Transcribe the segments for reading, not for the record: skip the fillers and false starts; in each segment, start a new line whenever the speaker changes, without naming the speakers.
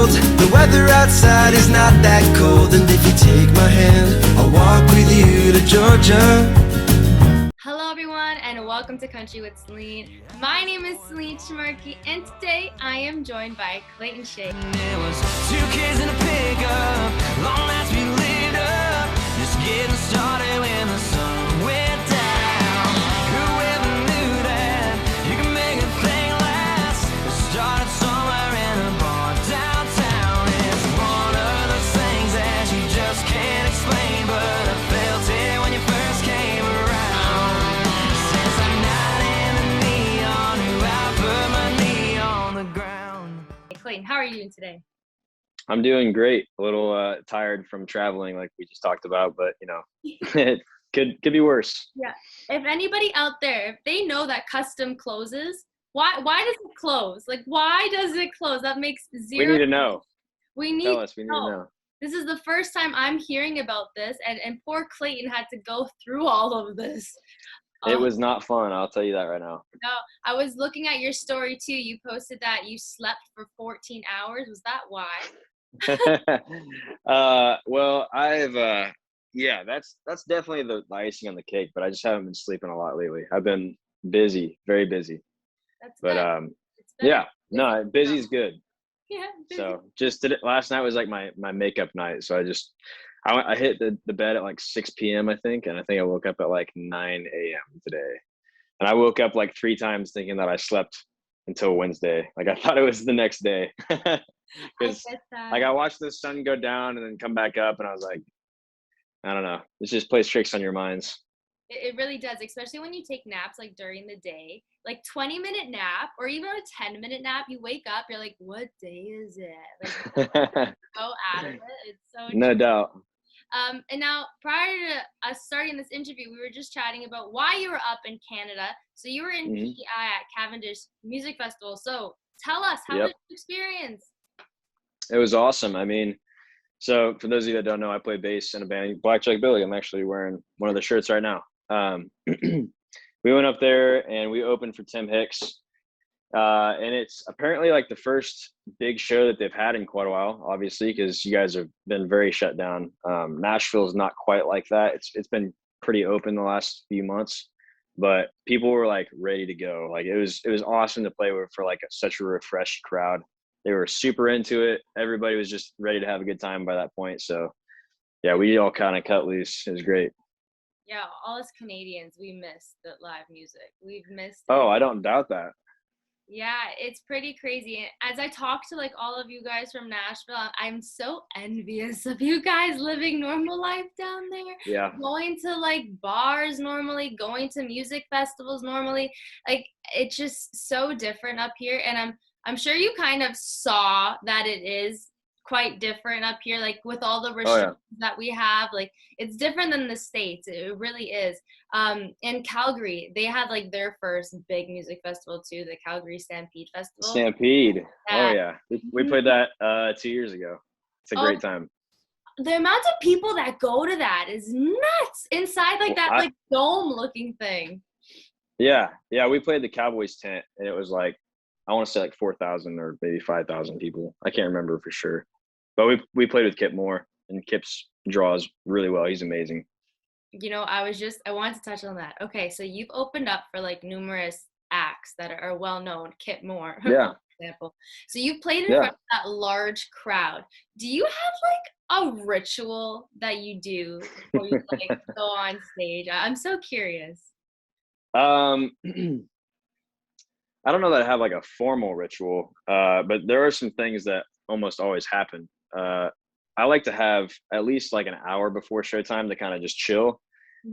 world. The weather outside is not that cold, and if you take my hand, I'll walk with you to Georgia.
Hello everyone and welcome to Country with Celine. My name is Celine and today I am joined by Clayton Shay.
There was 2 kids in a pickup, long nights we lit up, just getting started when the sun went down. Whoever knew that you can make a thing last? It started somewhere in a bar downtown. It's one of those things that you just can't explain, but I felt it when you first came around. Since I'm not in the neon, who I put my knee on the ground.
Hey, Clayton, how are you doing today?
I'm doing great. A little tired from traveling, like we just talked about, but you know, it could be worse.
Yeah. If anybody out there, if they know that custom closes, why does it close? Like, why does it close? That makes zero.
We need to know.
We need
Tell us. We
to
need to
know.
know.
This is the first time I'm hearing about this, and poor Clayton had to go through all of this.
It was not fun. I'll tell you that right now.
No, I was looking at your story too. You posted that you slept for 14 hours. Was that why?
Well, yeah, that's definitely the icing on the cake, but I just haven't been sleeping a lot lately. I've been busy, very busy.
That's
But
good. It's better.
yeah, no, busy's good.
Yeah. Busy.
So just last night was like my makeup night. So I hit the bed at like 6 p.m. I think, and I think I woke up at like 9 a.m. today. And I woke up like 3 times thinking that I slept until Wednesday. Like I thought it was the next day. Because like I watched the sun go down and then come back up, and I was like, I don't know. It just plays tricks on your minds.
It really does, especially when you take naps like during the day, like 20-minute nap or even a 10-minute nap. You wake up, you're like, what day is it? Like, go out of it. It's so
No doubt.
And now, prior to us starting this interview, we were just chatting about why you were up in Canada. So you were in PEI at Cavendish Music Festival. So tell us, how was your experience?
It was awesome. I mean, so for those of you that don't know, I play bass in a band, Blackjack Billy. I'm actually wearing one of the shirts right now. We went up there and we opened for Tim Hicks. And it's apparently like the first big show that they've had in quite a while, obviously, because you guys have been very shut down. Nashville is not quite like that. It's been pretty open the last few months, but people were like ready to go. Like it was awesome to play with for like such a refreshed crowd. They were super into it. Everybody was just ready to have a good time by that point. So yeah, we all kind of cut loose. It was great.
Yeah, all us Canadians, we missed the live music. We've missed it.
Oh, I don't doubt that.
Yeah, it's pretty crazy. As I talk to like all of you guys from Nashville, I'm so envious of you guys living normal life down there.
Yeah.
Going to like bars normally, going to music festivals normally. Like it's just so different up here. And I'm sure you kind of saw that it is quite different up here, like with all the restrictions that we have. Like it's different than the States. It really is. In Calgary, they had like their first big music festival too, the Calgary Stampede Festival.
Stampede. Oh yeah. We played that 2 years ago. It's a great time.
The amount of people that go to that is nuts inside like that like dome looking thing.
Yeah. Yeah. We played the Cowboys tent and it was like, I want to say like 4,000 or maybe 5,000 people. I can't remember for sure. But we played with Kip Moore, and Kip's draws really well. He's amazing.
You know, I wanted to touch on that. Okay, so you've opened up for like numerous acts that are well known, Kip Moore,
yeah,
for example. So you've played in front of that large crowd. Do you have like a ritual that you do before you like go on stage? I'm so curious.
I don't know that I have like a formal ritual, but there are some things that almost always happen. I like to have at least like an hour before showtime to kind of just chill.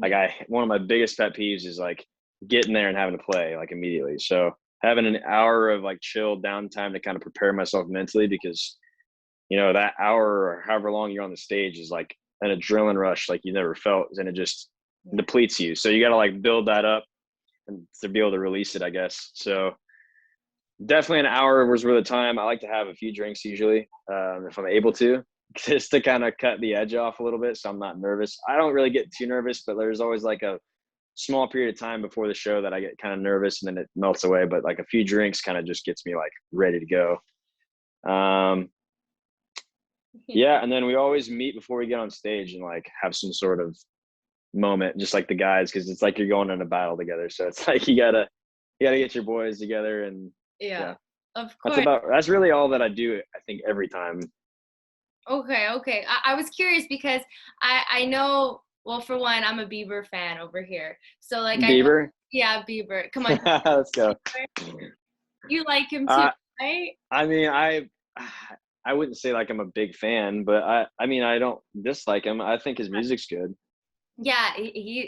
Like one of my biggest pet peeves is like getting there and having to play like immediately. So having an hour of like chill downtime to kind of prepare myself mentally, because you know that hour or however long you're on the stage is like an adrenaline rush like you never felt, and it just depletes you. So you got to like build that up and to be able to release it, I guess. So definitely an hour was worth of time. I like to have a few drinks usually, if I'm able to, just to kind of cut the edge off a little bit so I'm not nervous. I don't really get too nervous, but there's always like a small period of time before the show that I get kind of nervous and then it melts away. But like a few drinks kind of just gets me like ready to go. Yeah, and then we always meet before we get on stage and like have some sort of moment, just like the guys, because it's like you're going in a battle together. So it's like you gotta get your boys together, and
Yeah,
yeah,
of course.
that's really all that I do. I think every time.
Okay, okay. I was curious because I know, well, for one, I'm a Bieber fan over here. So like I know,
Bieber.
yeah, Bieber. Come on,
Let's go.
you like him too,
Uh,
right?
I mean, I wouldn't say like I'm a big fan, but I mean, I don't dislike him. I think his music's good.
Yeah,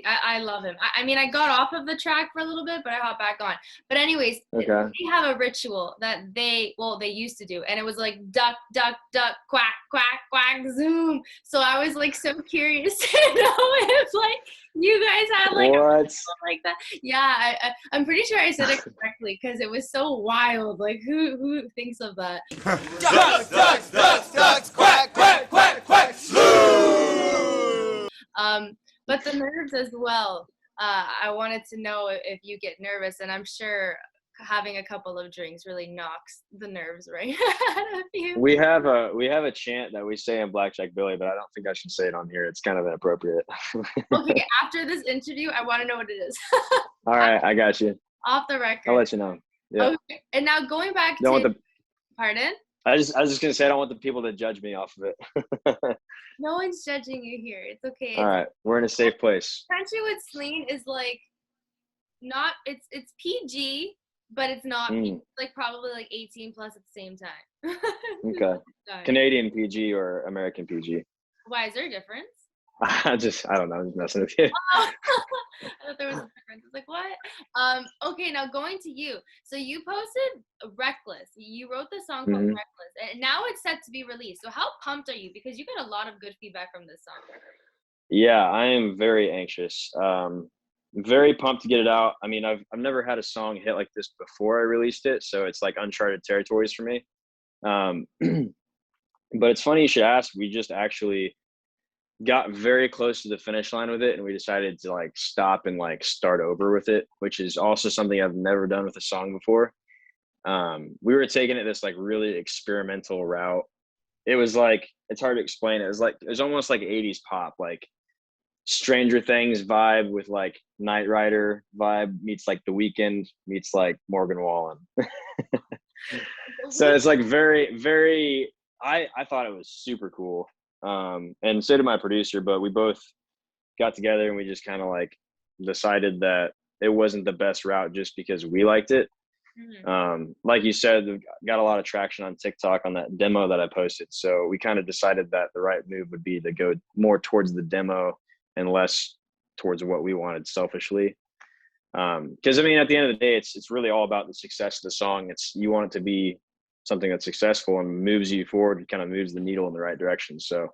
I love him. I mean, I got off of the track for a little bit, but I hopped back on. But anyways,
Okay.
they have a ritual that they used to do, and it was like duck, duck, duck, quack, quack, quack, zoom. So I was like so curious to know if like you guys had like a
What?
ritual like that. Yeah, I'm pretty sure I said it correctly because it was so wild. Like who thinks of that?
Ducks, ducks, ducks, ducks, quack, quack, quack, quack,
But the nerves as well. I wanted to know if you get nervous, and I'm sure having a couple of drinks really knocks the nerves right out of you.
We have a chant that we say in Blackjack Billy, but I don't think I should say it on here. It's kind of inappropriate.
Okay, after this interview, I want to know what it is.
All right, I got you.
Off the record.
I'll let you know. Yeah.
Okay, and now going back
Don't
to,
want the.
pardon?
I was just gonna say I don't want the people to judge me off of it.
No one's judging you here. It's okay.
All right, we're in a safe place.
Country with Celine is like not. It's PG, but it's not PG. It's like probably like 18 plus at the same time.
Okay. Canadian PG or American PG?
Why is there a difference?
I don't know. I'm just messing with you.
Oh, I thought there was a difference. I was like, what? Okay, now going to you. So you posted Reckless. You wrote the song called Reckless, and now it's set to be released. So how pumped are you? Because you got a lot of good feedback from this song.
Yeah, I am very anxious. Very pumped to get it out. I mean, I've never had a song hit like this before I released it, so it's like uncharted territories for me. But it's funny you should ask. We just actually got very close to the finish line with it, and we decided to like stop and like start over with it, which is also something I've never done with a song before. We were taking it this like really experimental route. It was like, it's hard to explain. It was almost like 80s pop, like Stranger Things vibe with like Knight Rider vibe meets like The Weeknd meets like Morgan Wallen. So it's like very, very, I thought it was super cool. And so did my producer, but we both got together and we just kind of like decided that it wasn't the best route just because we liked it. Like you said, we got a lot of traction on TikTok on that demo that I posted. So we kind of decided that the right move would be to go more towards the demo and less towards what we wanted selfishly. Because I mean, at the end of the day, it's really all about the success of the song. You want it to be something that's successful and moves you forward, and kind of moves the needle in the right direction. So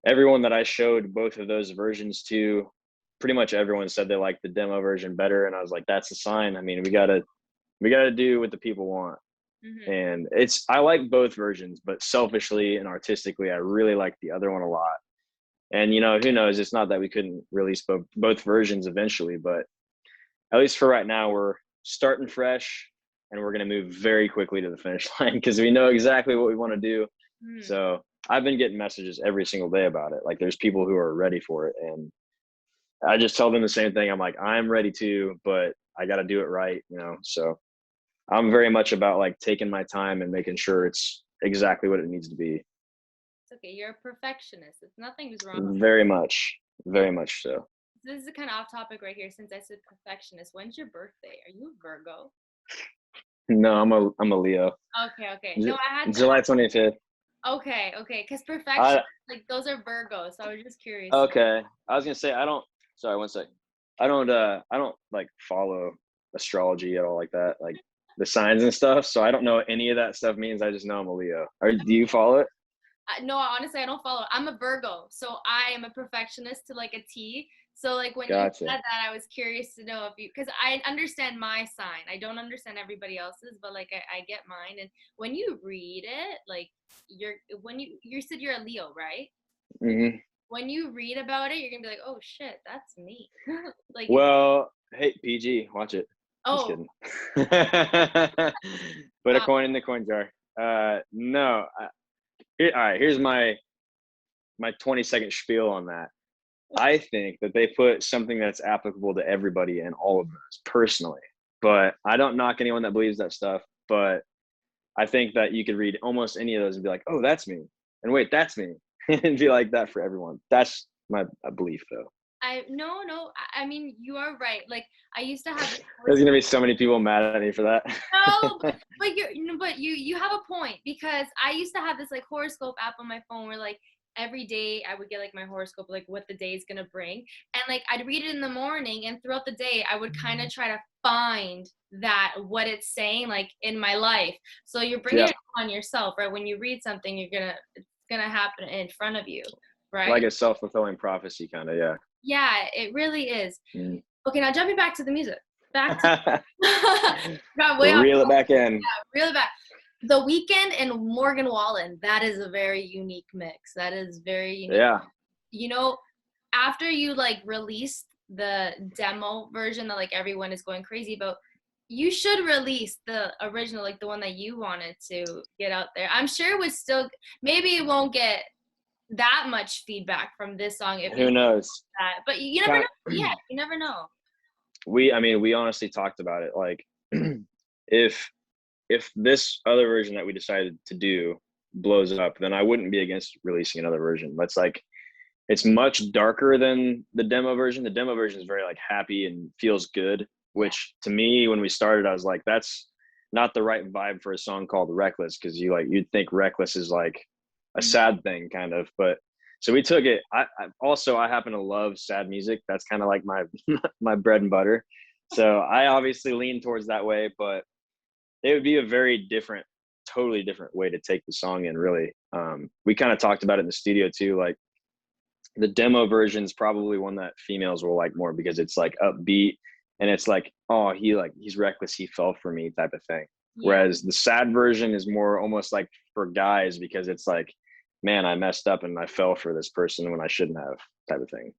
everyone that I showed both of those versions to, pretty much everyone said they liked the demo version better. And I was like, that's a sign. I mean, we gotta do what the people want. And I like both versions, but selfishly and artistically, I really like the other one a lot. And you know, who knows? It's not that we couldn't release both versions eventually, but at least for right now, we're starting fresh, and we're going to move very quickly to the finish line because we know exactly what we want to do. So I've been getting messages every single day about it. Like there's people who are ready for it, and I just tell them the same thing. I'm like, I'm ready too, but I got to do it right, you know? So I'm very much about like taking my time and making sure it's exactly what it needs to be.
It's okay. You're a perfectionist. Nothing's wrong.
Very much so.
This is kind of off topic right here since I said perfectionist. When's your birthday? Are you a Virgo?
No, I'm a Leo.
Okay. No, I had
July 25th.
Okay. Because perfection, like those are Virgos. So I was just curious.
Okay, I was gonna say Sorry, one sec. I don't like follow astrology at all like that, like the signs and stuff. So I don't know what any of that stuff means. I just know I'm a Leo. Do you follow it?
No, honestly, I don't follow. I'm a Virgo, so I am a perfectionist to like a T. So like when
Gotcha.
you said that, I was curious to know if you, because I understand my sign. I don't understand everybody else's, but like I get mine. And when you read it, like you said you're a Leo, right?
Mm-hmm.
When you read about it, you're gonna be like, oh shit, that's me. Like,
well, hey PG, watch it.
oh,
Just kidding. Put a coin in the coin jar. No, all right, here's my 20-second spiel on that. I think that they put something that's applicable to everybody in all of those personally, but I don't knock anyone that believes that stuff. But I think that you could read almost any of those and be like, oh, that's me. And wait, that's me. And be like that for everyone. That's my belief though.
No, I mean, you are right. Like, I used to have.
There's gonna be so many people mad at me for that.
No, but you have a point, because I used to have this like horoscope app on my phone where like every day I would get like my horoscope, like what the day is gonna bring, and like I'd read it in the morning, and throughout the day I would kind of try to find that what it's saying like in my life. So you're bringing it on yourself, right? When you read something, it's gonna happen in front of you, right?
Like a self-fulfilling prophecy, kind of, yeah.
Yeah, it really is.
Mm.
Okay, now jumping back to the music. Back to
Reel it back in.
Yeah, reel it back. The Weeknd and Morgan Wallen, that is a very unique mix. That is very unique.
Yeah.
You know, after you like released the demo version that like everyone is going crazy about, you should release the original, like the one that you wanted to get out there. I'm sure it was still, maybe it won't get that much feedback from this song.
Who knows?
That. But you never know. Yeah, you never know.
We honestly talked about it. Like, if this other version that we decided to do blows up, then I wouldn't be against releasing another version. That's like, it's much darker than the demo version. The demo version is very like happy and feels good, which to me, when we started, I was like, that's not the right vibe for a song called Reckless, because you'd think Reckless is like a sad thing kind of. But so we took it. I happen to love sad music. That's kind of like my my bread and butter. So I obviously lean towards that way, but it would be a very different, totally different way to take the song in, really. We kind of talked about it in the studio too. Like, the demo version is probably one that females will like more, because it's like upbeat and it's like, oh, he's reckless, he fell for me type of thing. Yeah. Whereas the sad version is more almost like for guys, because it's like, man, I messed up and I fell for this person when I shouldn't have, type of thing.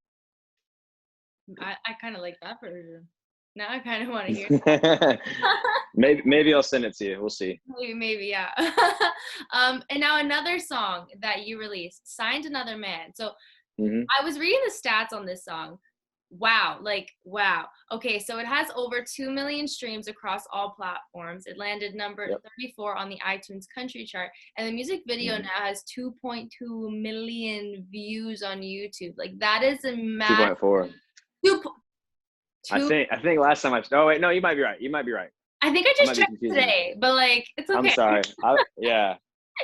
I kind of like that version. Now I kind of want to hear it.
maybe I'll send it to you. We'll see.
Maybe, yeah. And now another song that you released, Signed Another Man. So I was reading the stats on this song. Wow. Okay, so it has over 2 million streams across all platforms. It landed number 34 on the iTunes country chart. And the music video now has 2.2 million views on YouTube. Like, that is a massive...
2.4. I think last time oh wait, no, you might be right. I
think I just checked today, but like, it's okay.
I'm sorry. Yeah.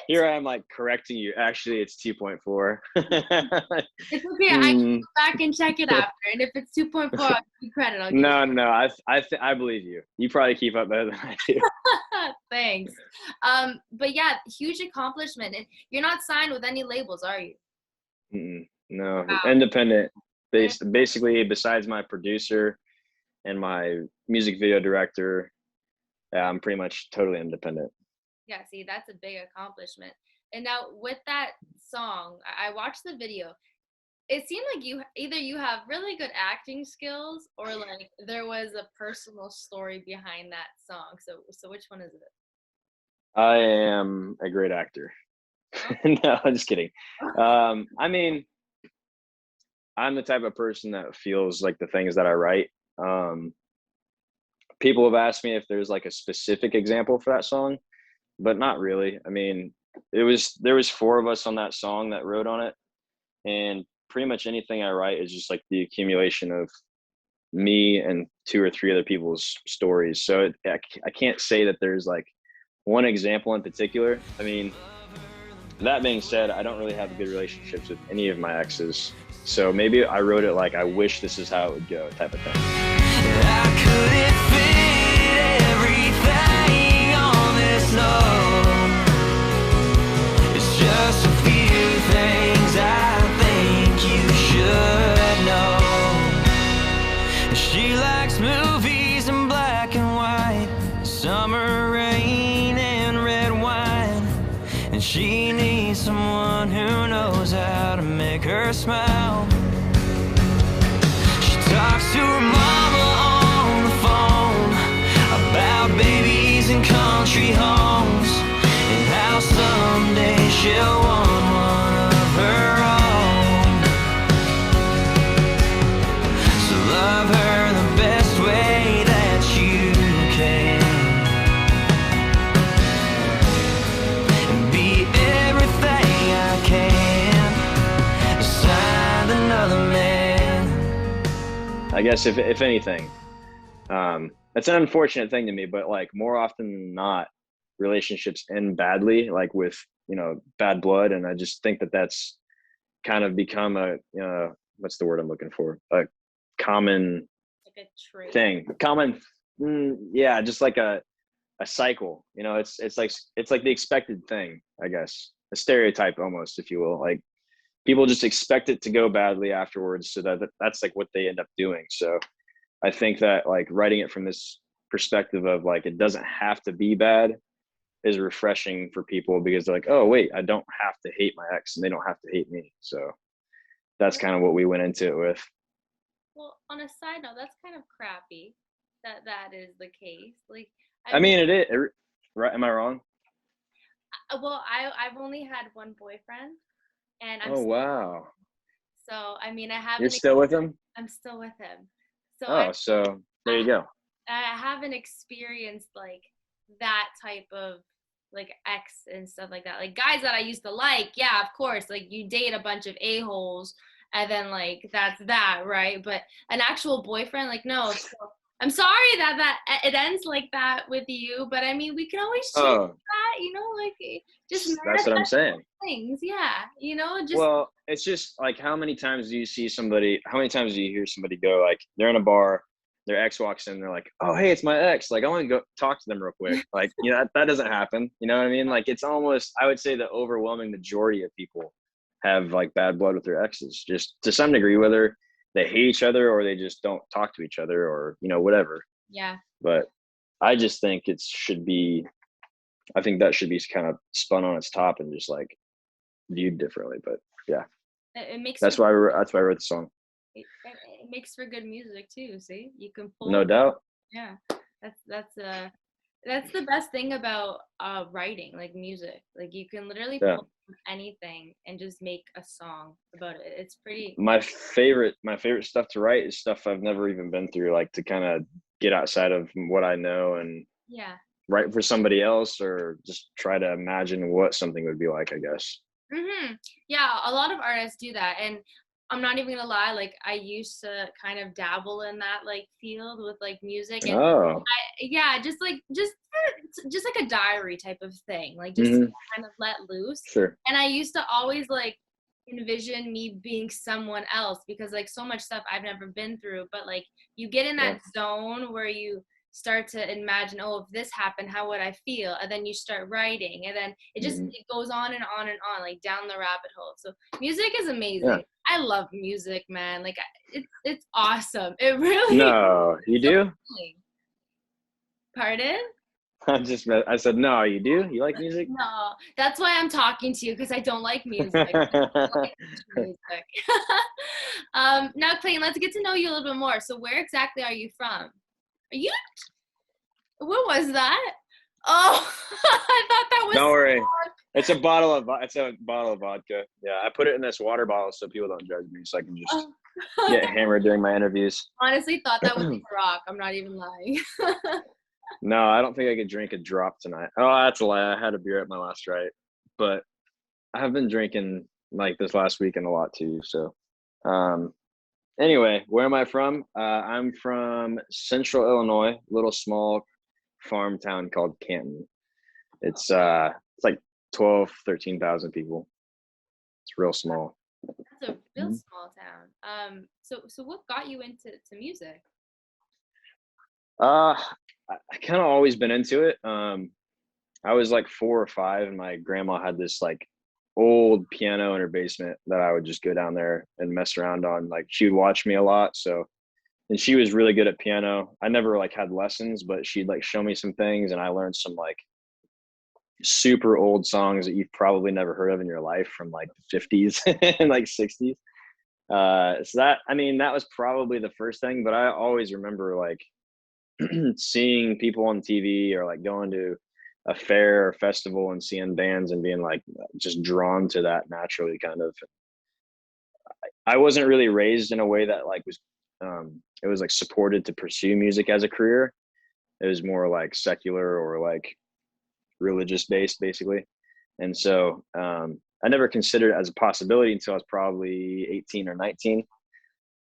Here I am, like, correcting you. Actually, it's 2.4.
It's okay. I can go back and check it after. And if it's 2.4, I'll give you credit.
No. I believe you. You probably keep up better than I do.
Thanks. But yeah, huge accomplishment. And you're not signed with any labels, are you?
No. Wow. Independent. Basically, besides my producer and my music video director, I'm pretty much totally independent.
Yeah, see, that's a big accomplishment. And now with that song, I watched the video. It seemed like you have really good acting skills, or like there was a personal story behind that song. So which one is it?
I am a great actor. No, I'm just kidding. I mean, I'm the type of person that feels like the things that I write. People have asked me if there's like a specific example for that song, but not really. I mean, there was 4 of us on that song that wrote on it, and pretty much anything I write is just like the accumulation of me and 2 or 3 other people's stories. So I can't say that there's like one example in particular. I mean, that being said, I don't really have good relationships with any of my exes. So maybe I wrote it like, I wish this is how it would go, type of thing.
I couldn't fit everything on this note. It's just a few things I think you should know. She likes movies in black and white, summer rain and red wine, and she needs someone who knows how to make her smile. She talks to her mama on the phone about babies and country homes, and how someday she'll want
I guess if anything, it's an unfortunate thing to me, but like more often than not, relationships end badly, like with, you know, bad blood. And I just think that that's kind of become a, what's the word I'm looking for? A common
Like a trait.
thing, common, yeah, just like a cycle, you know, it's like the expected thing, I guess, a stereotype almost, if you will. Like people just expect it to go badly afterwards, so that's like what they end up doing. So I think that like writing it from this perspective of like it doesn't have to be bad is refreshing for people, because they're like, oh wait, I don't have to hate my ex and they don't have to hate me. So that's kind of what we went into it with.
Well, on a side note, that's kind of crappy that is the case. Like,
I mean, right? Am I wrong?
Well, I've only had one boyfriend, and
Oh wow,
so I mean, I haven't.
you're still with him?
I'm still with him. So
Oh, so there you go.
I haven't experienced like that type of like ex and stuff like that. Like guys that I used to like, yeah, of course, like you date a bunch of a-holes and then like that's that, right? But an actual boyfriend, like no. So I'm sorry that it ends like that with you, but I mean we can always change that, you know, like just
that's what I'm saying.
things, yeah, you know, just
Well, it's just like how many times do you hear somebody go like they're in a bar, their ex walks in, they're like, oh hey, it's my ex, like I want to go talk to them real quick. Like, you know, that doesn't happen, you know what I mean? Like it's almost, I would say the overwhelming majority of people have like bad blood with their exes, just to some degree, whether they hate each other or they just don't talk to each other or, you know, whatever.
yeah.
But I just think I think that should be kind of spun on its top and just like viewed differently. But yeah,
It makes
that's why I wrote the song.
it makes for good music too. See, you can pull.
No doubt.
Yeah, that's the best thing about writing, like music. Like you can literally
Yeah.
pull from anything and just make a song about it. It's pretty.
My favorite stuff to write is stuff I've never even been through, like to kind of get outside of what I know and
Yeah.
write for somebody else, or just try to imagine what something would be like, I guess.
Yeah, a lot of artists do that, and I'm not even gonna lie. Like I used to kind of dabble in that like field with like music, and
Oh.
yeah, just like a diary type of thing, like just to kind of let loose.
Sure.
And I used to always like envision me being someone else, because like so much stuff I've never been through, but like you get in that zone where you start to imagine, oh, if this happened, how would I feel? And then you start writing, and then it just it goes on and on and on, like down the rabbit hole. So music is amazing.
Yeah.
I love music, man. Like it's awesome. It really.
No, you do?
Pardon?
I said, no, you do? You like music?
No, that's why I'm talking to you, because I don't like music. I don't like music. Now, Clayton, let's get to know you a little bit more. So where exactly are you from? What was that? Oh, I thought that was.
Don't worry. It's a bottle of vodka. Yeah, I put it in this water bottle so people don't judge me, so I can just get hammered during my interviews.
Honestly, thought that was a rock. I'm not even lying.
No, I don't think I could drink a drop tonight. Oh, that's a lie. I had a beer at my last right, but I have been drinking like this last weekend a lot too. So, anyway, where am I from? I'm from Central Illinois, little small farm town called Canton. It's like 13,000 people. It's real small.
That's a real small town. So what got you into music?
I kind of always been into it. I was like 4 or 5, and my grandma had this like old piano in her basement that I would just go down there and mess around on. Like she would watch me a lot, so, and she was really good at piano. I never like had lessons, but she'd like show me some things, and I learned some like super old songs that you've probably never heard of in your life from like the 50s and like 60s. So that was probably the first thing, but I always remember like seeing people on TV or like going to a fair or festival and seeing bands and being like just drawn to that naturally, kind of. I wasn't really raised in a way that like was it was like supported to pursue music as a career. It was more like secular or like religious based, basically. And so I never considered it as a possibility until I was probably 18 or 19.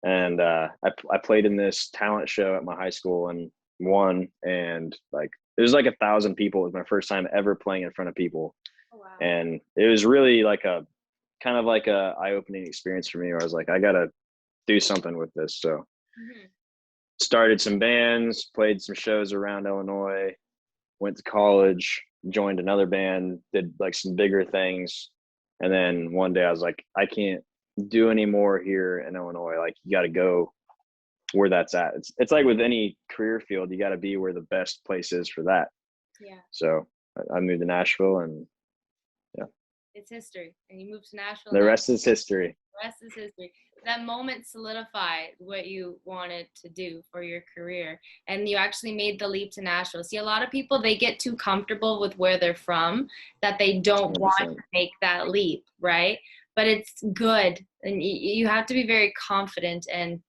And I played in this talent show at my high school and won. And like it was like 1,000 people. It was my first time ever playing in front of people,
Oh, wow.
and it was really like a kind of like a eye-opening experience for me. Where I was like, I gotta do something with this. So
Mhm.
started some bands, played some shows around Illinois, went to college, joined another band, did like some bigger things. And then one day I was like, I can't do any more here in Illinois. Like you got to go where that's at. It's like with any career field, you got to be where the best place is for that.
Yeah,
So I moved to Nashville, and
it's history. And you moved to Nashville.
the
Now
rest is history.
the rest is history. That moment solidified what you wanted to do for your career. And you actually made the leap to Nashville. See, a lot of people, they get too comfortable with where they're from that they don't want
100%.
to make that leap, right? But it's good. And you have to be very confident and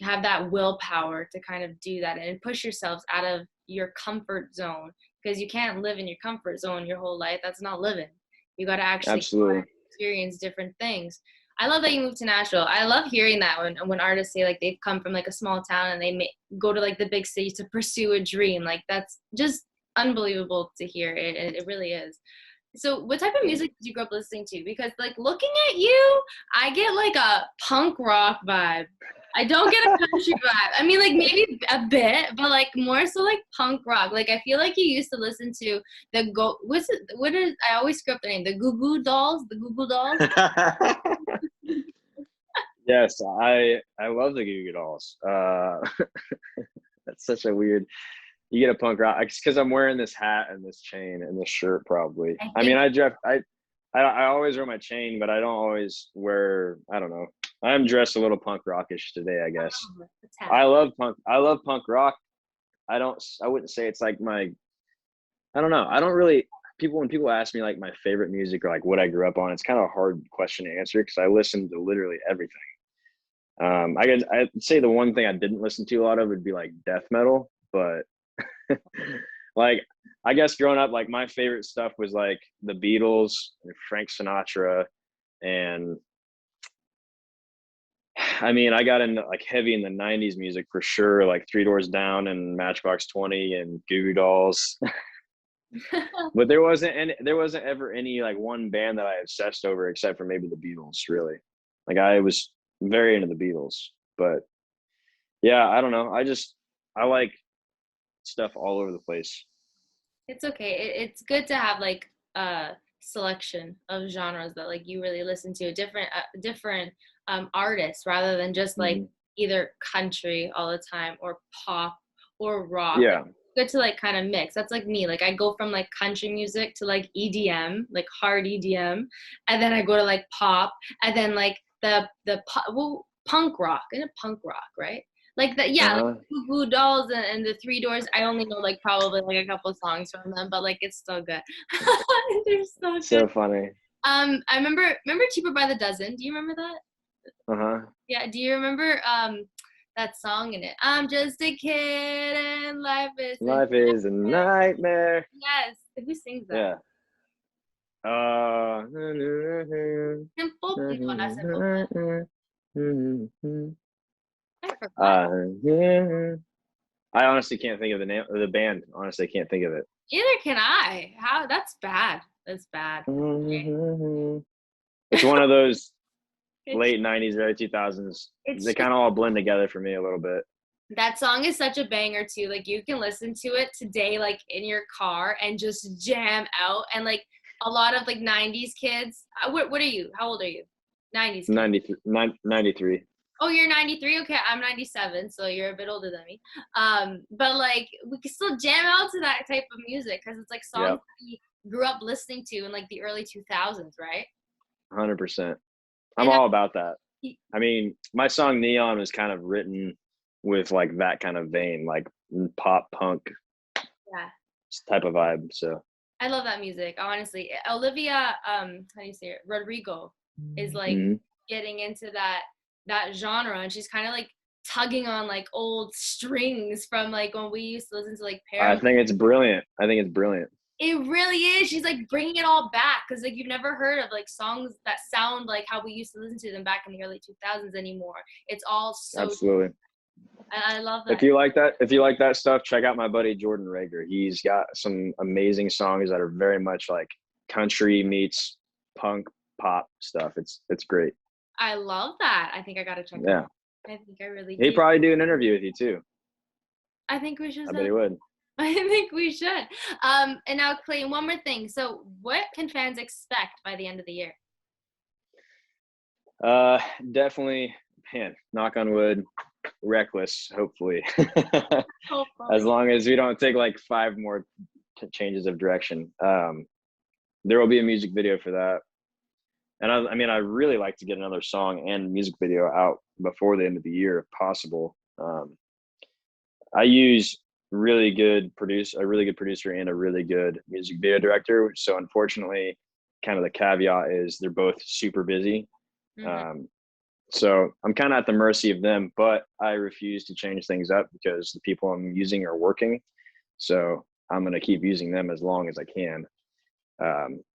have that willpower to kind of do that and push yourselves out of your comfort zone, because you can't live in your comfort zone your whole life. That's not living. You got to actually
Absolutely.
experience different things. I love that you moved to Nashville. I love hearing that when artists say like they've come from like a small town and they go to like the big city to pursue a dream. Like that's just unbelievable to hear. It really is. So what type of music did you grow up listening to? Because like looking at you, I get like a punk rock vibe. I don't get a country vibe. I mean, like maybe a bit, but like more so like punk rock. Like I feel like you used to listen to what is, I always screw up the name, the Goo Goo Dolls, the Goo Goo Dolls.
Yes, I love the Goo Goo Dolls. That's such a weird. You get a punk rock because I'm wearing this hat and this chain and this shirt. Probably.
I
I
think
mean, I always wear my chain, but I don't always wear. I don't know. I'm dressed a little punk rockish today, I guess.
it's happening.
I love punk. I love punk rock. I wouldn't say it's like my. I don't know. I don't really. When people ask me like my favorite music or like what I grew up on, it's kind of a hard question to answer because I listen to literally everything. I guess I'd say the one thing I didn't listen to a lot of would be like death metal, but like I guess growing up, like my favorite stuff was like the Beatles and Frank Sinatra, and I mean I got into like heavy in the '90s music for sure, like Three Doors Down and Matchbox 20 and Goo Goo Dolls. But there wasn't ever any like one band that I obsessed over except for maybe the Beatles, really. Like I was very into the Beatles, but yeah, I don't know. I like stuff all over the place.
It's okay. It's good to have like a selection of genres that like you really listen to, different artists rather than just like
Mhm.
either country all the time or pop or rock. Like,
Yeah.
good to like kind of mix. That's like me. Like I go from like country music to like EDM, like hard EDM, and then I go to like pop, and then like punk rock and a punk rock, right? Like that, yeah, like
Uh-huh.
Goo Goo Dolls and the Three Doors. I only know like probably like a couple songs from them, but like it's so good. They're so good.
So funny.
I remember Cheaper by the Dozen. Do you remember that?
Uh-huh.
Yeah. Do you remember that song in it? I'm just a kid and life is a
Life is a nightmare.
yes. Who sings that?
Yeah. Uh,
Simple. No, not simple. I forgot.
I honestly can't think of the name of the band. Honestly, I can't think of it.
Neither can I. How? That's bad. That's bad.
It's one of those
It's-
late '90s, early 2000s.
It's
They kind of all blend together for me a little bit.
That song is such a banger too. Like you can listen to it today, like in your car, and just jam out. And like a lot of like '90s kids. What are you? How old are you? '90s kids.
93.
Oh, you're 93. Okay, I'm 97, so you're a bit older than me. But like we can still jam out to that type of music because it's like songs
Yep.
that we grew up listening to in like the early 2000s, right?
100%. I'm
And
all about that. I mean, my song Neon was kind of written with like that kind of vein, like pop punk
yeah.
type of vibe. So
I love that music, honestly. Olivia, how do you say it? Rodrigo is like
mhm.
getting into that genre, and she's kind of like tugging on like old strings from like when we used to listen to like
I
Paramore.
think it's brilliant. I think it's brilliant.
It really is. She's like bringing it all back because like you've never heard of like songs that sound like how we used to listen to them back in the early 2000s anymore. It's all so.
Absolutely.
I love
If
that.
you like that stuff, check out my buddy Jordan Rager. He's got some amazing songs that are very much like country meets punk pop stuff. It's great.
I love that. I think I gotta check it
Yeah.
out. I think I really
He'd
do.
probably do an interview with you too.
I think we should.
I bet he would.
I think we should. And now, Clay, one more thing. So, what can fans expect by the end of the year?
Definitely, man, knock on wood, reckless, hopefully.
Hopefully.
As long as we don't take like 5 more changes of direction. There will be a music video for that. And I mean, I really like to get another song and music video out before the end of the year, if possible. I use a really good producer and a really good music video director. So unfortunately, kind of the caveat is they're both super busy.
Mhm.
So I'm kind of at the mercy of them, but I refuse to change things up because the people I'm using are working. So I'm going to keep using them as long as I can.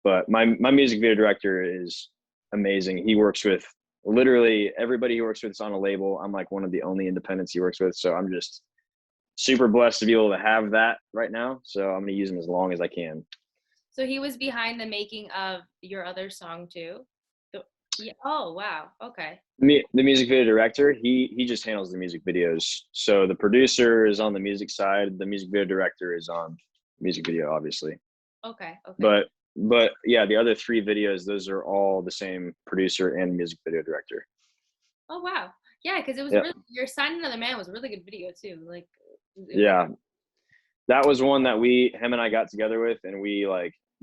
But my music video director is amazing. He works with literally everybody he works with is on a label. I'm like one of the only independents he works with. So I'm just super blessed to be able to have that right now. So I'm going to use him as long as I can.
So he was behind the making of your other song too. Yeah. Oh wow. Okay.
The music video director, he just handles the music videos. So the producer is on the music side. The music video director is on music video, obviously.
Okay. Okay.
But yeah, the other 3 videos, those are all the same producer and music video director.
Oh wow. Yeah, because it was
Yep.
really your Sign Another Man was a really good video too. Like.
Yeah, that was one that him and I got together with, and we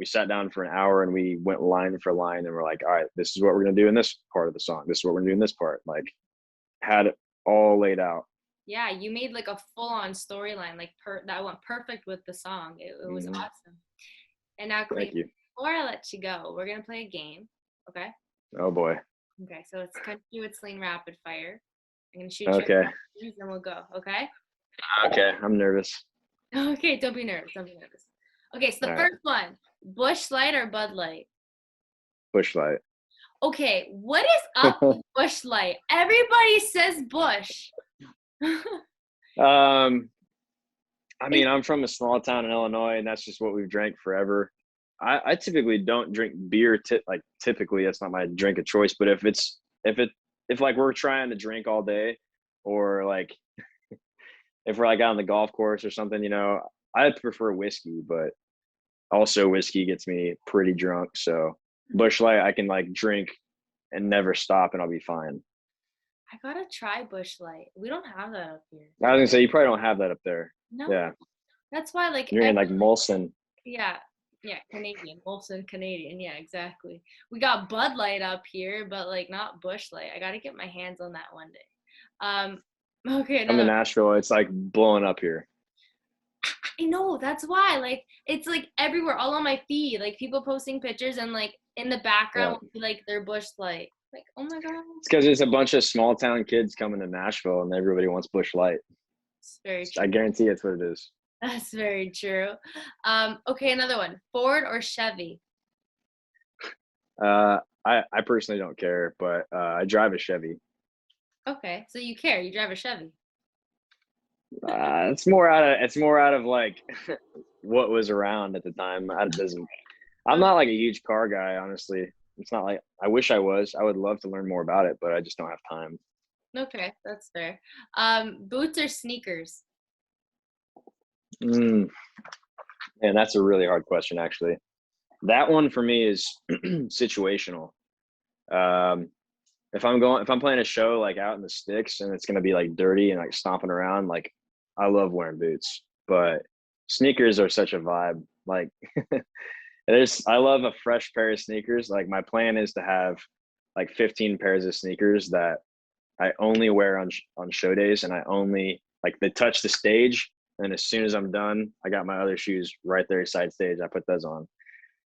sat down for an hour and we went line for line, and we're like, all right, this is what we're gonna do in this part of the song. This is what we're gonna do in this part. Like, had it all laid out.
Yeah, you made like a full-on storyline, like that went perfect with the song. It was awesome. And now, Clay,
Thank you.
before I let you go, we're gonna play a game. Okay.
Oh boy.
Okay, so it's Country with Celine Rapid Fire. I'm gonna shoot
Okay.
you questions and we'll go. Okay.
Okay, I'm nervous.
Okay, don't be nervous. Don't be nervous. Okay, so the
All
first one: Busch Light or Bud Light?
Busch Light.
Okay, what is up with Busch Light? Everybody says Busch.
I mean, I'm from a small town in Illinois, and that's just what we've drank forever. I typically don't drink beer. Typically, that's not my drink of choice. But if like we're trying to drink all day, or like if we're like out on the golf course or something, you know, I prefer whiskey. But also, whiskey gets me pretty drunk. So Busch Light, I can like drink and never stop, and I'll be fine.
I gotta try Busch Light. We don't have that up here.
I was gonna say you probably don't have that up there.
No.
Yeah,
That's why, like,
you're in like Molson.
Yeah, Canadian, Molson, Canadian. Yeah, exactly. We got Bud Light up here, but like not Busch Light. I gotta get my hands on that one day. Okay.
I'm in Nashville. It's like blowing up here.
I know, that's why. Like, it's like everywhere, all on my feed. Like people posting pictures, and like in the background, will be like their Busch Light. Like, oh my god.
It's because it's a bunch of small town kids coming to Nashville, and everybody wants Busch Light.
It's very true.
I guarantee it's what it is.
That's very true. Okay, another one. Ford or Chevy?
I personally don't care, but I drive a Chevy.
Okay, so you care. You drive a Chevy.
It's more out of like what was around at the time. I'm not like a huge car guy, honestly. It's not like I wish I was. I would love to learn more about it, but I just don't have time.
Okay, that's fair. Boots or sneakers?
Man, that's a really hard question, actually. That one for me is situational. If I'm playing a show like out in the sticks and it's gonna be like dirty and like stomping around, like I love wearing boots, but sneakers are such a vibe. Like I love a fresh pair of sneakers. Like my plan is to have like 15 pairs of sneakers that I only wear on show days, and I only like they touch the stage. And as soon as I'm done, I got my other shoes right there side stage. I put those on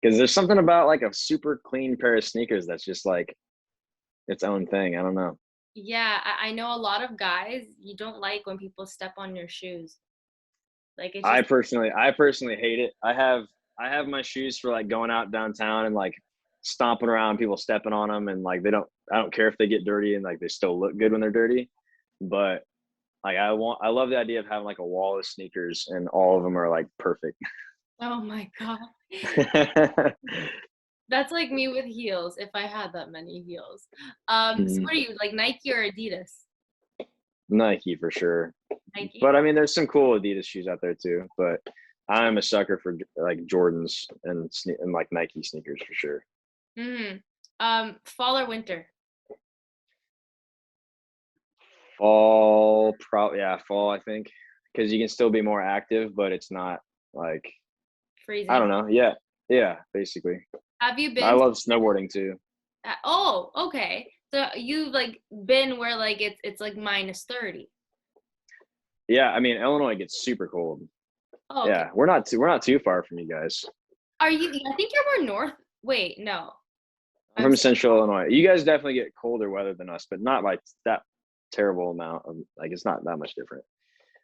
because there's something about like a super clean pair of sneakers that's just like its own thing. I don't know.
Yeah, I know a lot of guys, you don't like when people step on your shoes. Like it's
I
just
personally hate it. I have I have my shoes for like going out downtown and like stomping around, people stepping on them, and like I don't care if they get dirty and like they still look good when they're dirty. But like I love the idea of having like a wall of sneakers and all of them are like perfect.
Oh my God. That's like me with heels, if I had that many heels. So what are you, like Nike or Adidas?
Nike for sure.
Nike?
But I mean, there's some cool Adidas shoes out there too. But I'm a sucker for like Jordans and like Nike sneakers for sure.
Fall or winter?
Fall, probably, yeah, fall, I think, because you can still be more active, but it's not like,
Freezing.
I don't know. Yeah, basically.
Have you been?
I love snowboarding too.
Oh, okay. So you've like been where like it's like -30.
Yeah, I mean Illinois gets super cold.
Oh, okay.
Yeah, we're not too far from you guys.
Are you? I think you're more north. Wait, no.
I'm from Central Illinois. You guys definitely get colder weather than us, but not like that terrible amount of like it's not that much different.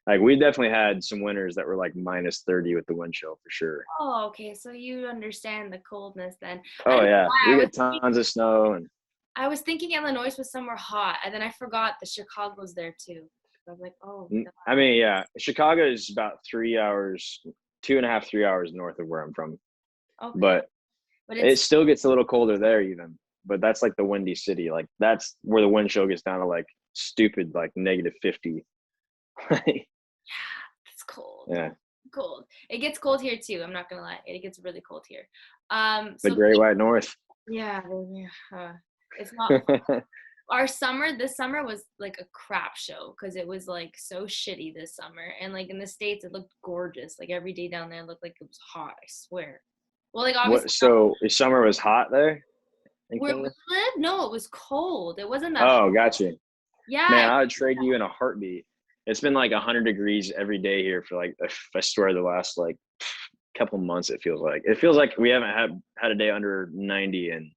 Like we definitely had some winters that were like -30 with the wind chill for sure.
Oh, okay. So you understand the coldness then.
Oh yeah, we get tons of snow and.
I was thinking Illinois was somewhere hot, and then I forgot that Chicago's there too. I was like, oh. God.
I mean, yeah, Chicago is about 3 hours, 2.5, 3 hours north of where I'm from.
Okay.
But it still gets a little colder there even. But that's like the windy city. Like that's where the wind chill gets down to like stupid like -50.
Yeah, it's cold.
Yeah.
Cold. It gets cold here too. I'm not gonna lie. It gets really cold here.
The Great White North.
Yeah. It's not. This summer was like a crap show because it was like so shitty this summer. And like in the States, it looked gorgeous. Like every day down there looked like it was hot. I swear. Well, like obviously.
So summer was hot there?
Where we live? No, it was cold. It wasn't that.
Oh, gotcha.
Yeah.
Man, I would trade you in a heartbeat. It's been like 100 degrees every day here for like, I swear, the last like couple months. It feels like we haven't had a day under 90 and.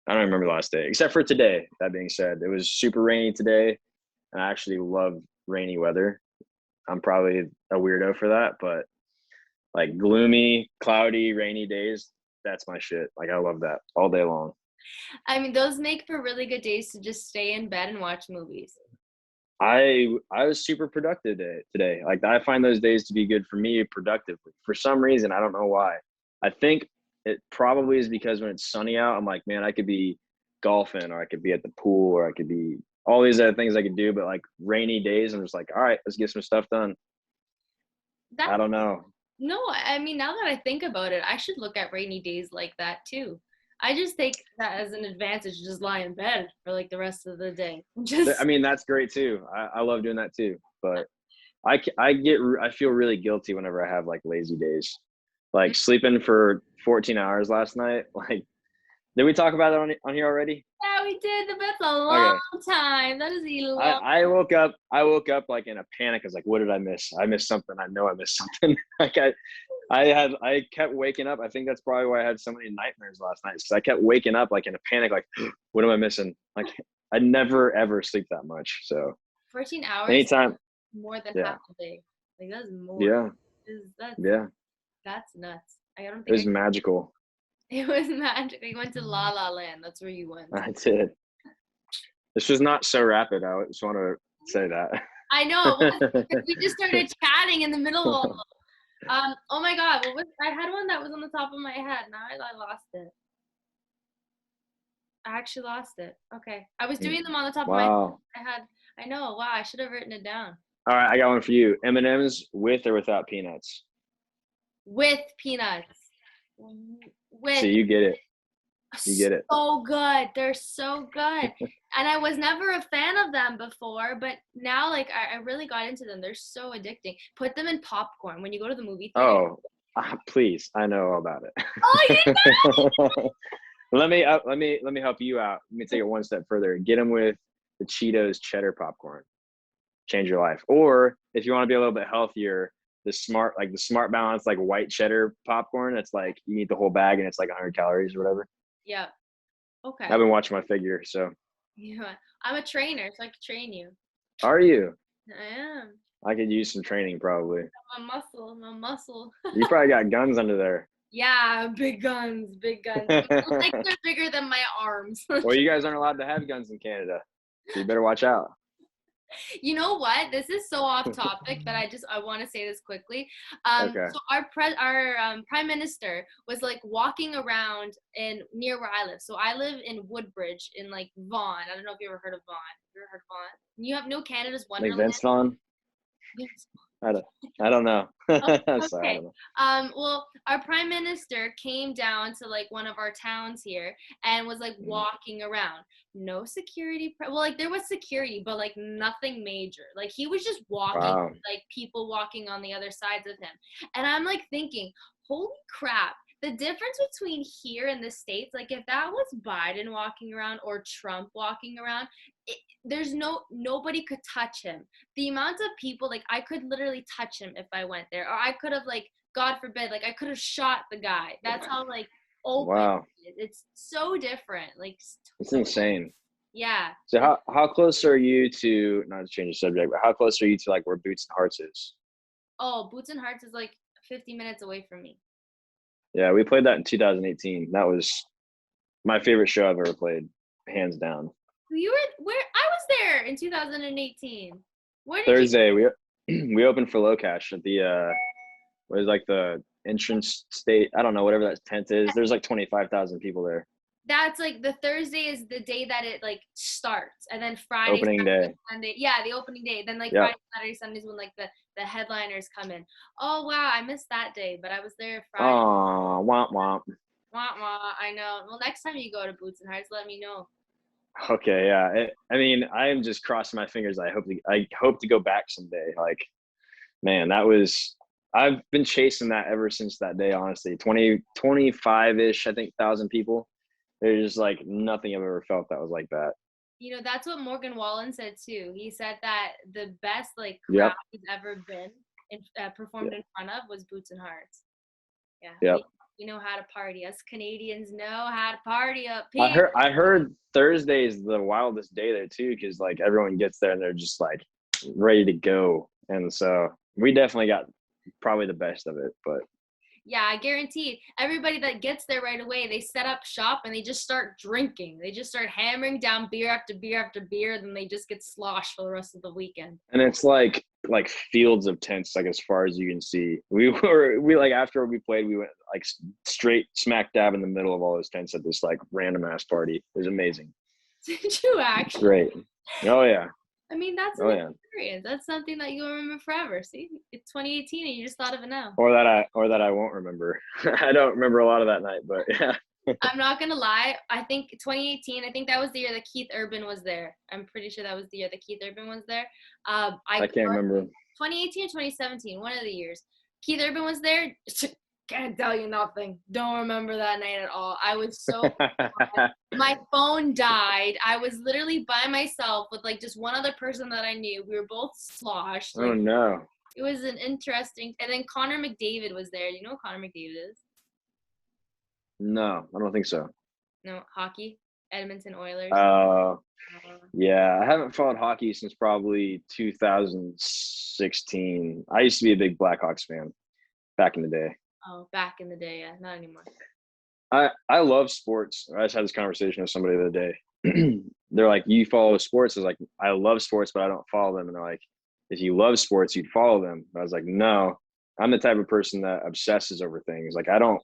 I don't remember the last day, except for today. That being said, it was super rainy today, and I actually love rainy weather. I'm probably a weirdo for that, but like gloomy, cloudy, rainy days, that's my shit. Like I love that all day long.
I mean, those make for really good days to just stay in bed and watch movies.
I was super productive today. Like I find those days to be good for me productively. For some reason, I don't know why. I think it probably is because when it's sunny out, I'm like, man, I could be golfing or I could be at the pool or I could be all these other things I could do. But like rainy days, I'm just like, all right, let's get some stuff done. I don't know.
No, I mean, now that I think about it, I should look at rainy days like that too. I just take that as an advantage to just lie in bed for like the rest of the day.
I mean, that's great too. I love doing that too. But I feel really guilty whenever I have like lazy days. Like sleeping for 14 hours last night. Like, did we talk about it on here already?
Yeah, we did. That's a long time. That is a long.
I woke up like in a panic. I was like, what did I miss? I missed something. I know I missed something. Like I kept waking up. I think that's probably why I had so many nightmares last night. Because I kept waking up like in a panic. Like, what am I missing? Like, I never ever sleep that much. So
14 hours.
Anytime.
More than half a day. Like that's more.
Yeah.
Yeah. That's nuts. I don't think
it was magical.
It was magical. You went to La La Land. That's where you went.
I did. This was not so rapid. I just want to say that.
I know. We just started chatting in the middle of all. Oh my God. I had one that was on the top of my head. Now I lost it. I actually lost it. Okay. I was doing them on the top of my head. I know. Wow. I should have written it down.
All right. I got one for you. M&M's with or without peanuts?
With peanuts.
So you get it. You get it.
So good. They're so good. And I was never a fan of them before, but now like I really got into them. They're so addicting. Put them in popcorn when you go to the movie theater.
Oh, please. I know all about it.
Oh, you know?
Let me help you out. Let me take it one step further. Get them with the Cheetos cheddar popcorn. Change your life. Or if you want to be a little bit healthier, the smart balance like white cheddar popcorn. It's like you eat the whole bag and it's like 100 calories or whatever.
Yeah. Okay.
I've been watching my figure, so.
Yeah, I'm a trainer, so I can train you.
Are you?
I am.
I could use some training probably.
My muscle.
You probably got guns under there.
Yeah, big guns, big guns. Like they're bigger than my arms.
Well, you guys aren't allowed to have guns in Canada, so you better watch out.
You know what? This is so off topic, but I want to say this quickly.
Okay.
So our prime minister was like walking around in near where I live. So I live in Woodbridge in like Vaughan. I don't know if you ever heard of Vaughan. You ever heard of Vaughan? You have no Canada's
Like
Wonderland.
Vince Vaughn? I don't know.
Oh,
Sorry, I
okay.
don't know.
Well, our prime minister came down to like one of our towns here and was like walking around. No security. Well, like there was security, but like nothing major. Like he was just walking,
Wow.
like people walking on the other sides of him. And I'm like thinking, holy crap. The difference between here and the States, like if that was Biden walking around or Trump walking around, nobody could touch him. The amount of people, like I could literally touch him if I went there, or I could have like, God forbid, like I could have shot the guy. That's how like open
Wow.
it is. It's so different. Like
It's insane.
yeah.
So how close are you to, not to change the subject, but how close are you to like where Boots and Hearts is?
Oh, Boots and Hearts is like 50 minutes away from me.
Yeah, we played that in 2018. That was my favorite show I've ever played, hands down.
You were where? I was there in 2018. Where did
Thursday, we opened for Locash at the what is like the entrance state, I don't know, whatever that tent is. There's like 25,000 people there.
That's like the Thursday is the day that it like starts, and then Friday,
Opening
Saturday,
day.
Sunday. Yeah, the opening day. Then like
Yep.
Friday, Saturday, Sunday is when like the headliners come in. Oh wow, I missed that day, but I was there Friday.
Aw, womp womp.
Wah, wah, I know. Well, next time you go to Boots and Hearts, let me know.
Okay, yeah. I mean, I am just crossing my fingers. I hope to go back someday. Like, man, I've been chasing that ever since that day, honestly. 25-ish, I think, thousand people. There's like nothing I've ever felt that was like that.
You know, that's what Morgan Wallen said too. He said that the best like
Yep.
crowd he's ever been performed in front of was Boots and Hearts. Yeah.
Yep.
We know how to party. Us Canadians know how to party up here.
I heard Thursday is the wildest day there too, because like everyone gets there and they're just like ready to go. And so we definitely got probably the best of it. But
yeah, I guarantee everybody that gets there right away, they set up shop and they just start drinking. They just start hammering down beer after beer after beer, then they just get sloshed for the rest of the weekend.
and it's like fields of tents, like as far as you can see. We like after we played, we went like straight smack dab in the middle of all those tents at this like random ass party. It was amazing.
Did you actually?
Great. Oh yeah.
I mean, that's
Oh
an
yeah.
experience. That's something that you'll remember forever. See, it's 2018 and you just thought of it now.
Or that I won't remember. I don't remember a lot of that night, but yeah.
I'm not gonna lie. I think 2018. I think that was the year that Keith Urban was there. I'm pretty sure that was the year that Keith Urban was there.
I can't remember.
2018 or 2017, one of the years. Keith Urban was there. Can't tell you nothing. Don't remember that night at all. I was so my phone died. I was literally by myself with like just one other person that I knew. We were both sloshed.
Oh
Like,
no.
it was an interesting. And then Connor McDavid was there. You know who Connor McDavid is?
No, I don't think so.
No, hockey. Edmonton Oilers.
Yeah, I haven't followed hockey since probably 2016. I used to be a big Blackhawks fan back in the day.
Oh, back in the day, yeah, not anymore.
I love sports. I just had this conversation with somebody the other day. They're like, "You follow sports?" I was like, "I love sports, but I don't follow them." And they're like, "If you love sports, you'd follow them." I was like, "No, I'm the type of person that obsesses over things. Like I don't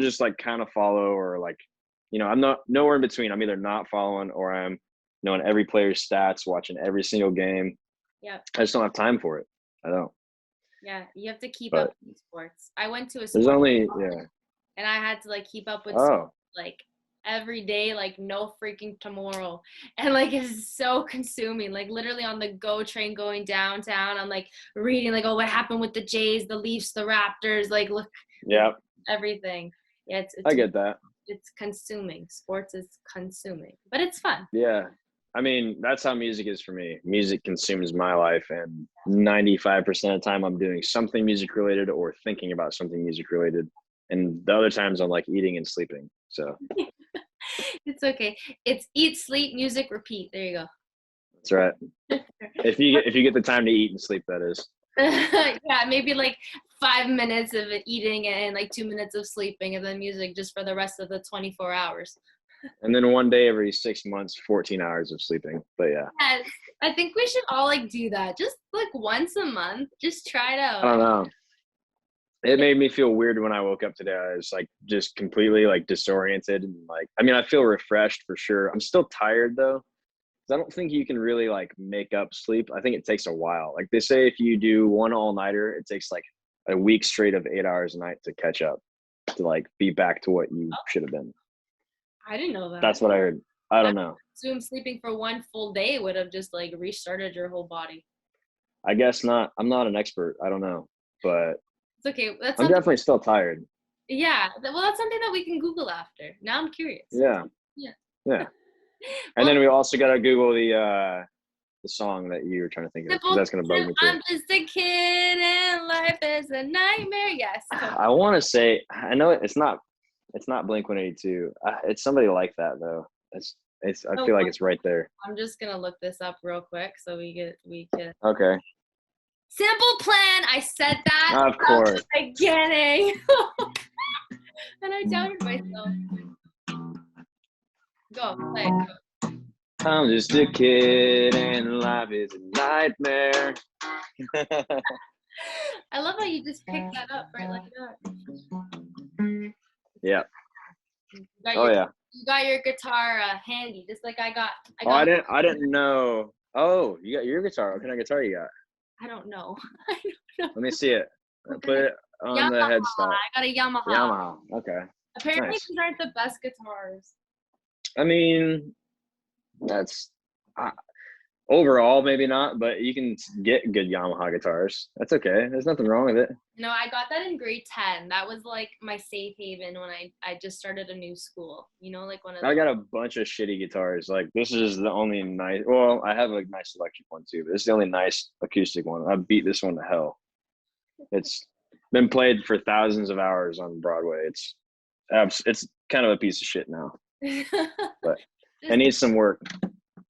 just like kind of follow or like, you know, I'm not nowhere in between. I'm either not following or I'm knowing every player's stats, watching every single game.
Yeah.
I just don't have time for it. I don't.
Yeah, you have to keep
But
up with sports. I went to a
There's
sports
only
college, and I had to like keep up with
Oh,
sports, like every day, like no freaking tomorrow. And like it's so consuming. Like literally on the GO train going downtown, I'm like reading like, oh, what happened with the Jays, the Leafs, the Raptors, like look,
yeah,
everything. Yeah,
I get that.
It's consuming. Sports is consuming, but it's fun.
Yeah. I mean, that's how music is for me. Music consumes my life, and 95% of the time I'm doing something music related or thinking about something music related. And the other times I'm like eating and sleeping. So
It's okay. It's eat, sleep, music, repeat. There you go.
that's right. If you get the time to eat and sleep, that is.
Yeah, maybe like 5 minutes of eating and like 2 minutes of sleeping, and then music just for the rest of the 24 hours.
And then one day every 6 months, 14 hours of sleeping. But yeah.
Yes, I think we should all like do that. Just like once a month. Just try it out.
I don't know. It made me feel weird when I woke up today. I was like just completely like disoriented and like, I mean, I feel refreshed for sure. I'm still tired though. I don't think you can really like make up sleep. I think it takes a while. Like they say, if you do one all-nighter, it takes like a week straight of 8 hours a night to catch up, to like be back to what you should have been.
I didn't know that.
That's what I heard. I don't know.
Assume sleeping for one full day would have just like restarted your whole body.
I guess not. I'm not an expert. I don't know, but
It's okay. That's
I'm
something,
definitely still tired.
yeah. Well, that's something that we can Google after. Now I'm curious.
Yeah.
Yeah.
Yeah. And then we also got to Google the song that you were trying to think of. 'Cause that's going to bug me too.
I'm just a kid and life is a nightmare. Yes.
I want to say, I know it's not Blink-182. It's somebody like that though. I feel like it's right there.
I'm just gonna look this up real quick so we can.
Okay.
Simple Plan. I said that.
Of course.
At the beginning. And I doubted myself. Go play.
I'm just a kid and life is a nightmare.
I love how you just picked that up right like that.
Yeah.
You
Yeah.
You got your guitar handy, just like I got.
I didn't know. Oh, you got your guitar. What kind of guitar you got?
I don't know.
Let me see it. Put it on the
Yamaha.
headstock.
I got a Yamaha.
Yamaha. Okay.
Apparently,
Nice.
these aren't the best guitars.
I mean, that's overall maybe not, but you can get good Yamaha guitars. That's okay. There's nothing wrong with it.
No, I got that in grade 10. That was like my safe haven when I just started a new school. You know, like one of.
I got a bunch of shitty guitars. Like this is the only nice. Well, I have a nice electric one too, but this is the only nice acoustic one. I beat this one to hell. It's been played for thousands of hours on Broadway. It's kind of a piece of shit now. But it needs some work.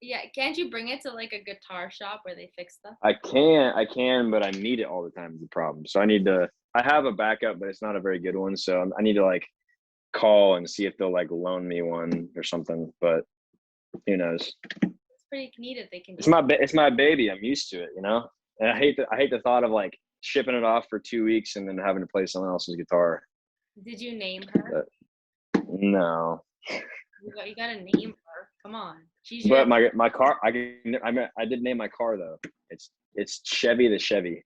Yeah, can't you bring it to like a guitar shop where they fix stuff?
I can, but I need it all the time is the problem. So I have a backup, but it's not a very good one. So I need to like call and see if they'll like loan me one or something, but who knows?
It's pretty neat if they can.
It's my baby. I'm used to it, you know? And I hate the thought of like shipping it off for 2 weeks and then having to play someone else's guitar.
Did you name her?
No.
You gotta name her. Come on.
But my car, I did name my car though. It's Chevy the Chevy.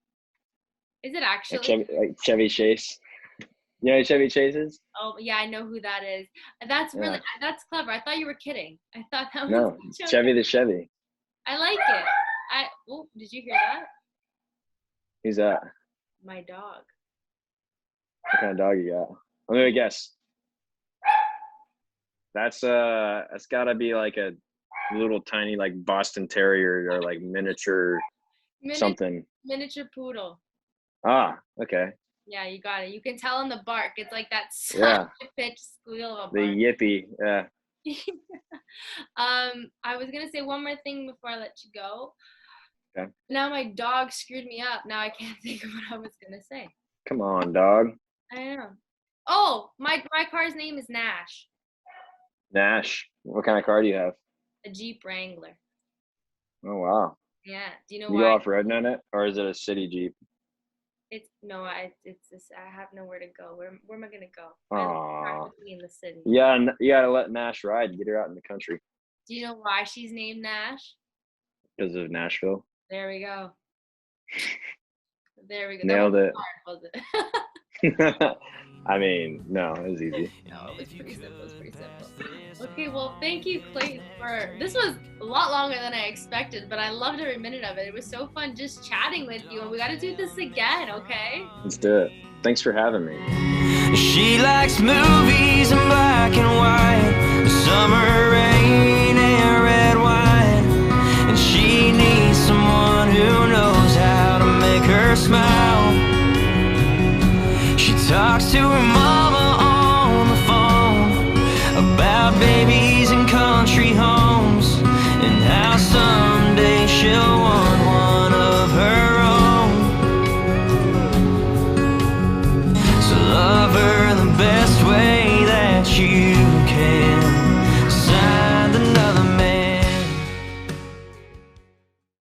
Is it actually?
Like Chevy Chase. You know who Chevy Chase is?
Oh yeah, I know who that is. That's really that's clever. I thought you were kidding. I thought that was
No, Chevy the Chevy.
I like it. Oh, did you hear that?
Who's that?
My dog.
What kind of dog you got? Let me guess. That's gotta be like a little tiny like Boston Terrier or like miniature something.
Miniature poodle.
Ah, okay.
Yeah, you got it. You can tell in the bark. It's like that pitch squeal of a
The
bark.
yippee, yeah.
I was gonna say one more thing before I let you go.
Okay.
Now my dog screwed me up. Now I can't think of what I was gonna say.
Come on, dog.
I know. Oh, my car's name is Nash.
Nash. What kind of car do you have?
A Jeep Wrangler.
Oh wow.
Yeah. Do you know
You
why?
go off-roading on it, or is it a city Jeep?
It's just I have nowhere to go. Where am I gonna go?
Aww.
Practically in the city.
Yeah, you gotta let Nash ride and get her out in the country.
Do you know why she's named Nash?
Because of Nashville.
There we go. There we go.
Nailed it.
Hard, was it?
I mean, no, it was easy.
No, it was pretty simple. It was pretty simple. Okay, well, thank you, Clayton, this was a lot longer than I expected, but I loved every minute of it. It was so fun just chatting with you, and we got to do this again, okay?
Let's do it. Thanks for having me.
She likes movies in black and white, summer rain and red wine, and she needs someone who knows how to make her smile. She talks to her mom